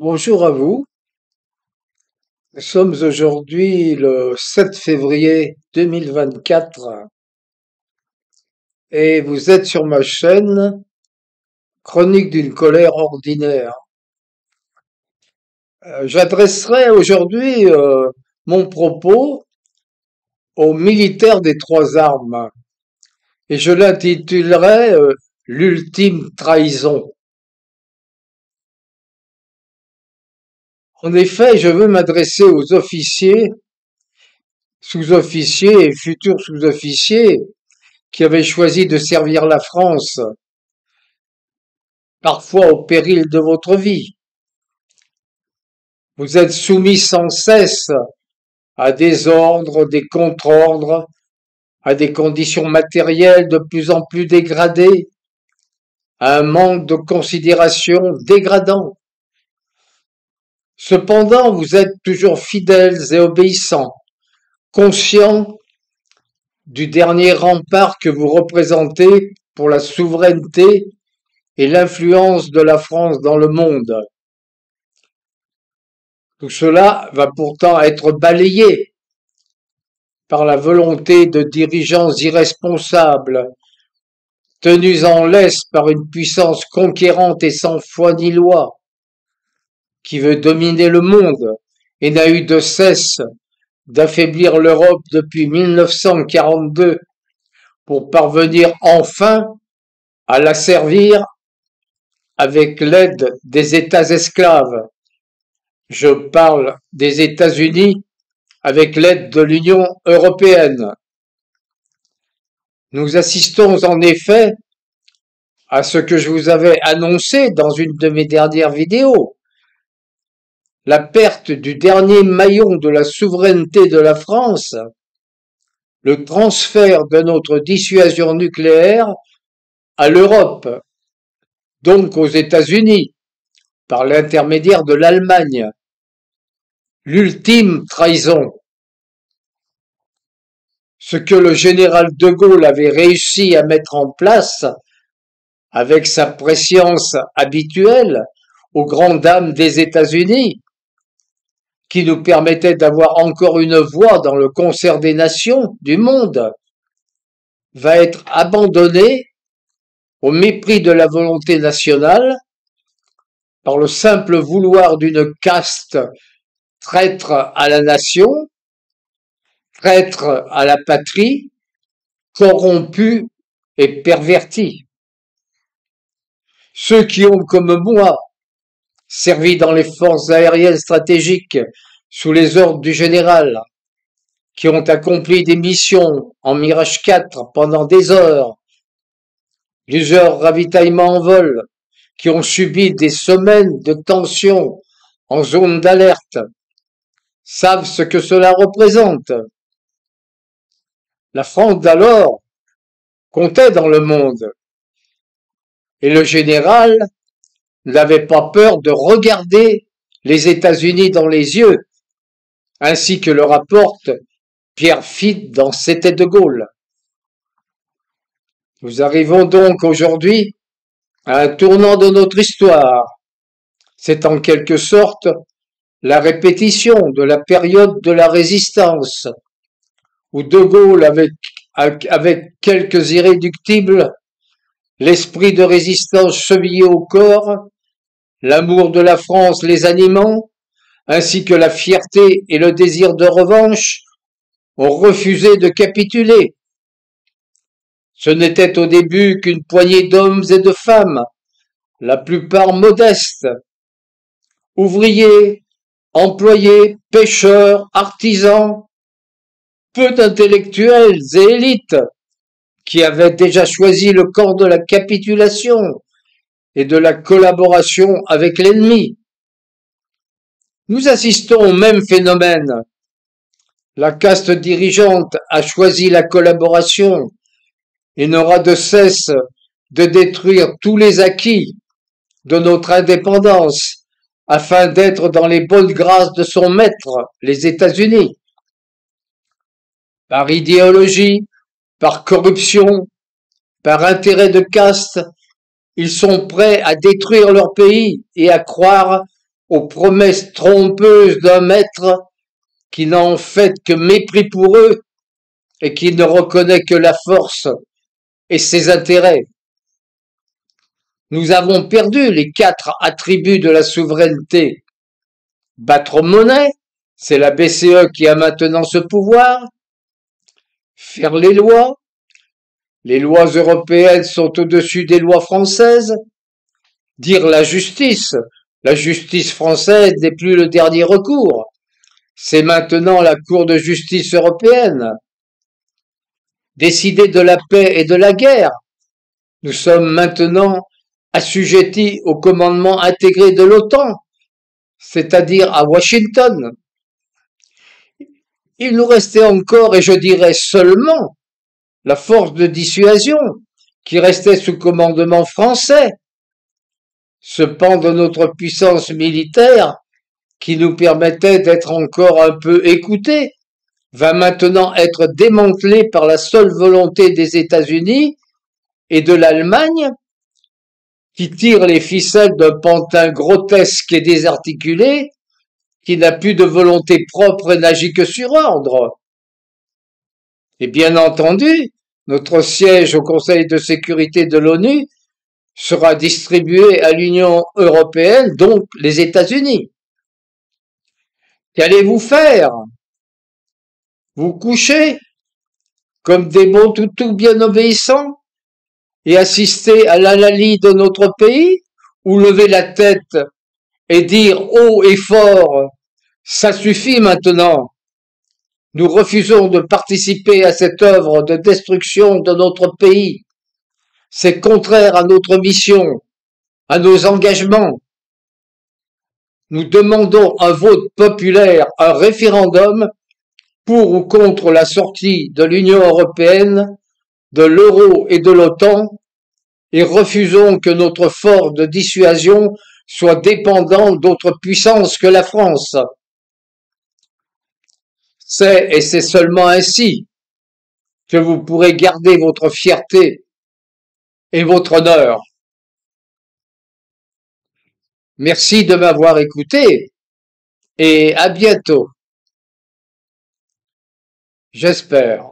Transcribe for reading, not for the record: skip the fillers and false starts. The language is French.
Bonjour à vous. Nous sommes aujourd'hui le 7 février 2024 et vous êtes sur ma chaîne Chronique d'une colère ordinaire. J'adresserai aujourd'hui mon propos aux militaires des trois armes et je l'intitulerai L'ultime trahison. En effet, je veux m'adresser aux officiers, sous-officiers et futurs sous-officiers qui avaient choisi de servir la France, parfois au péril de votre vie. Vous êtes soumis sans cesse à des ordres, des contre-ordres, à des conditions matérielles de plus en plus dégradées, à un manque de considération dégradant. Cependant, vous êtes toujours fidèles et obéissants, conscients du dernier rempart que vous représentez pour la souveraineté et l'influence de la France dans le monde. Tout cela va pourtant être balayé par la volonté de dirigeants irresponsables, tenus en laisse par une puissance conquérante et sans foi ni loi, qui veut dominer le monde et n'a eu de cesse d'affaiblir l'Europe depuis 1942 pour parvenir enfin à la servir avec l'aide des États esclaves. Je parle des États-Unis avec l'aide de l'Union européenne. Nous assistons en effet à ce que je vous avais annoncé dans une de mes dernières vidéos, la perte du dernier maillon de la souveraineté de la France, le transfert de notre dissuasion nucléaire à l'Europe, donc aux États-Unis, par l'intermédiaire de l'Allemagne. L'ultime trahison. Ce que le général de Gaulle avait réussi à mettre en place avec sa prescience habituelle aux grandes dames des États-Unis, qui nous permettait d'avoir encore une voix dans le concert des nations du monde, va être abandonné au mépris de la volonté nationale par le simple vouloir d'une caste traître à la nation, traître à la patrie, corrompue et pervertie. Ceux qui ont, comme moi, servi dans les forces aériennes stratégiques sous les ordres du général, qui ont accompli des missions en Mirage 4 pendant des heures, plusieurs ravitaillements en vol, qui ont subi des semaines de tension en zone d'alerte, savent ce que cela représente. La France d'alors comptait dans le monde, et le général n'avait pas peur de regarder les États-Unis dans les yeux, ainsi que le rapporte Pierre Fitt dans C'était de Gaulle. Nous arrivons donc aujourd'hui à un tournant de notre histoire. C'est en quelque sorte la répétition de la période de la résistance, où De Gaulle, avec quelques irréductibles, l'esprit de résistance chevillé au corps, l'amour de la France les animant, ainsi que la fierté et le désir de revanche, ont refusé de capituler. Ce n'était au début qu'une poignée d'hommes et de femmes, la plupart modestes, ouvriers, employés, pêcheurs, artisans, peu d'intellectuels et élites, qui avaient déjà choisi le camp de la capitulation et de la collaboration avec l'ennemi. Nous assistons au même phénomène. La caste dirigeante a choisi la collaboration et n'aura de cesse de détruire tous les acquis de notre indépendance afin d'être dans les bonnes grâces de son maître, les États-Unis. Par idéologie, par corruption, par intérêt de caste, ils sont prêts à détruire leur pays et à croire aux promesses trompeuses d'un maître qui n'a en fait que mépris pour eux et qui ne reconnaît que la force et ses intérêts. Nous avons perdu les 4 attributs de la souveraineté. Battre monnaie, c'est la BCE qui a maintenant ce pouvoir. Faire les lois européennes sont au-dessus des lois françaises. Dire la justice française n'est plus le dernier recours. C'est maintenant la Cour de justice européenne. Décider de la paix et de la guerre. Nous sommes maintenant assujettis au commandement intégré de l'OTAN, c'est-à-dire à Washington. Il nous restait encore, et je dirais seulement, la force de dissuasion, qui restait sous commandement français. Ce pan de notre puissance militaire, qui nous permettait d'être encore un peu écoutés, va maintenant être démantelé par la seule volonté des États-Unis et de l'Allemagne, qui tire les ficelles d'un pantin grotesque et désarticulé, qui n'a plus de volonté propre et n'agit que sur ordre. Et bien entendu, notre siège au Conseil de sécurité de l'ONU sera distribué à l'Union européenne, donc les États-Unis. Qu'allez-vous faire? Vous coucher comme des bons toutous bien obéissants et assister à l'analyse de notre pays, ou lever la tête et dire haut et fort, ça suffit maintenant. Nous refusons de participer à cette œuvre de destruction de notre pays. C'est contraire à notre mission, à nos engagements. Nous demandons un vote populaire, un référendum pour ou contre la sortie de l'Union européenne, de l'euro et de l'OTAN, et refusons que notre force de dissuasion soit dépendante d'autres puissances que la France. C'est, et c'est seulement ainsi, que vous pourrez garder votre fierté et votre honneur. Merci de m'avoir écouté et à bientôt. J'espère.